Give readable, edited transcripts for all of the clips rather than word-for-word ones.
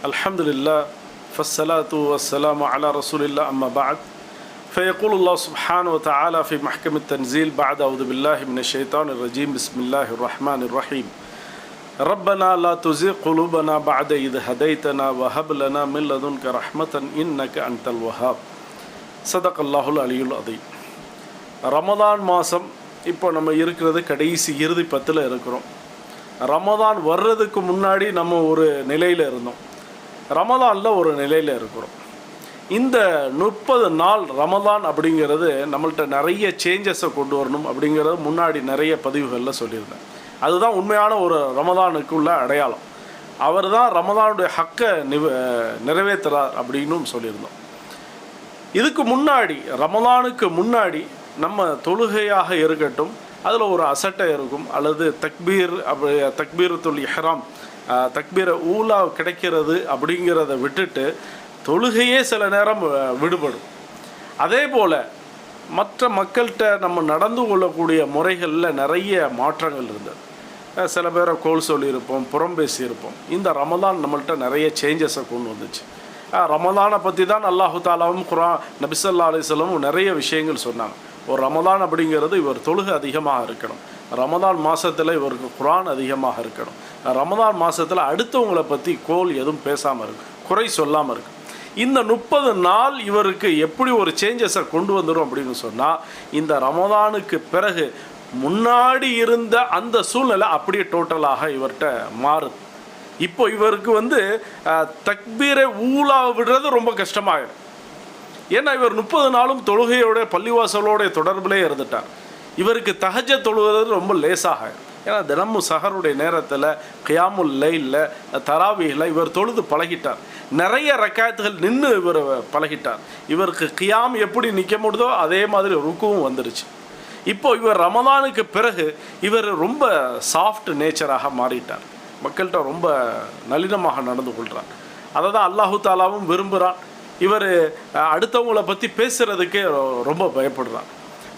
الحمد لله فالصلاة والسلام على رسول الله أما بعد فيقول الله سبحانه وتعالى في محكم التنزيل بعد أعوذ بالله من الشيطان الرجيم بسم الله الرحمن الرحيم ربنا لا تزغ قلوبنا بعد إذ هديتنا وهب لنا من لدنك رحمة إنك أنت الوهاب صدق الله العلي العظيم. ரமதான் மாதம் இப்போ நம்ம இருக்கிறது கடைசி இறுதி 10ல் இருக்கிறோம். ரமதான் வர்றதுக்கு முன்னாடி நம்ம ஒரு நிலையில் இருந்தோம், ரமதானில் ஒரு நிலையில் இருக்கிறோம். இந்த 30 நாள் ரமதான் அப்படிங்கிறது நம்மள்கிட்ட நிறைய சேஞ்சஸை கொண்டு வரணும் அப்படிங்கிறது முன்னாடி நிறைய பதிவுகளில் சொல்லியிருந்தேன். அதுதான் உண்மையான ஒரு ரமதானுக்குள்ள அடையாளம். அவர் தான் ரமதானுடைய ஹக்கை நிறைவேற்றுறார் அப்படின்னும் சொல்லியிருந்தோம். இதுக்கு முன்னாடி ரமதானுக்கு முன்னாடி நம்ம தொழுகையாக இருக்கட்டும், அதில் ஒரு அசட்டை இருக்கும், அல்லது தக்பீரத்துல் இஹ்ராம் தக்பீர ஊலா கிடைக்கிறது அப்படிங்கிறத விட்டுட்டு தொழுகையே சில நேரம் விடுபடும். அதே போல் மற்ற மக்கள்கிட்ட நம்ம நடந்து கொள்ளக்கூடிய முறைகளில் நிறைய மாற்றங்கள் இருந்தது. சில பேரை கோல் சொல்லியிருப்போம், புறம் பேசியிருப்போம். இந்த ரமதான் நம்மள்கிட்ட நிறைய சேஞ்சஸை கொண்டு வந்துச்சு. ரமதானை பற்றி தான் அல்லாஹு தாலாவும் நபி ஸல்லல்லாஹு அலைஹி வஸல்லம் நிறைய விஷயங்கள் சொன்னாங்க. ஒரு ரமதான் அப்படிங்கிறது இவர் தொழுகை அதிகமாக இருக்கணும், ரமதான் மாதத்தில் இவருக்கு குர்ஆன் அதிகமாக இருக்கணும், ரமதான் மாதத்தில் அடுத்தவங்களை பற்றி கோல் எதுவும் பேசாமல் இருக்கு, குறை சொல்லாமல் இருக்கு. இந்த 30 நாள் இவருக்கு எப்படி ஒரு சேஞ்சஸை கொண்டு வந்துடும் அப்படின்னு சொன்னால், இந்த ரமதானுக்கு பிறகு முன்னாடி இருந்த அந்த சூழ்நிலை அப்படியே டோட்டலாக இவர்கிட்ட மாறுது. இப்போ இவருக்கு தக்பீரை ஊலா விடுறது ரொம்ப கஷ்டமாயிடும். ஏன்னா இவர் 30 நாளும் தொழுகையோட பள்ளிவாசலோடைய தொடர்பிலே இருந்துட்டார். இவருக்கு தஹஜ்ஜத் தொழுகிறது ரொம்ப லேசாக. ஏன்னா தினமும் சஹருடைய நேரத்தில் கியாமுல் லைலில் தராவீஹில் இவர் தொழுது பழகிட்டார். நிறைய ரக்காத்துகள் நின்று இவர் பழகிட்டார். இவருக்கு கியாம் எப்படி நிற்க முடியுதோ அதே மாதிரி ருக்குவும் வந்துருச்சு. இப்போ இவர் ரமதானுக்கு பிறகு இவர் ரொம்ப சாஃப்ட் நேச்சராக மாறிட்டார். மக்கள்கிட்ட ரொம்ப நளினமாக நடந்து கொள்கிறார். அதை தான் அல்லாஹு தாலாவும் விரும்புகிறான். இவர் அடுத்தவங்களை பற்றி பேசுகிறதுக்கே ரொம்ப பயப்படுறார்.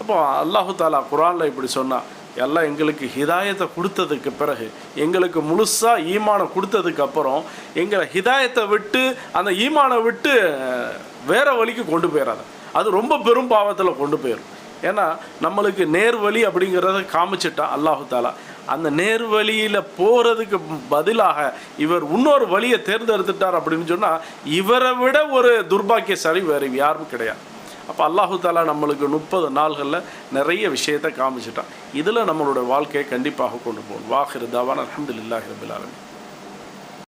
அப்போ அல்லாஹு தாலா குர்ஆனில் இப்படி சொன்னால், எல்லாம் எங்களுக்கு ஹிதாயத்தை கொடுத்ததுக்கு பிறகு, எங்களுக்கு முழுசாக ஈமானை கொடுத்ததுக்கு அப்புறம் எங்களை ஹிதாயத்தை விட்டு அந்த ஈமானை விட்டு வேறு வழிக்கு கொண்டு போயிடாது. அது ரொம்ப பெரும் பாவத்தில் கொண்டு போயிடும். ஏன்னா நம்மளுக்கு நேர்வழி அப்படிங்கிறத காமிச்சிட்டா அல்லாஹு தாலா, அந்த நேர்வழியில் போகிறதுக்கு பதிலாக இவர் இன்னொரு வழியை தேர்ந்தெடுத்துட்டார் அப்படின்னு சொன்னால் இவரை விட ஒரு துர்பாக்கியசாலி வேறு யாரும் கிடையாது. அப்போ அல்லாஹு தாலா நம்மளுக்கு 30 நாள்களில் நிறைய விஷயத்தை காமிச்சிட்டான். இதில் நம்மளோட வாழ்க்கையை கண்டிப்பாக கொண்டு போகணும். வாஹிர் தாவான் அல்ஹம்துலில்லாஹி ரப்பில் ஆலமீன்.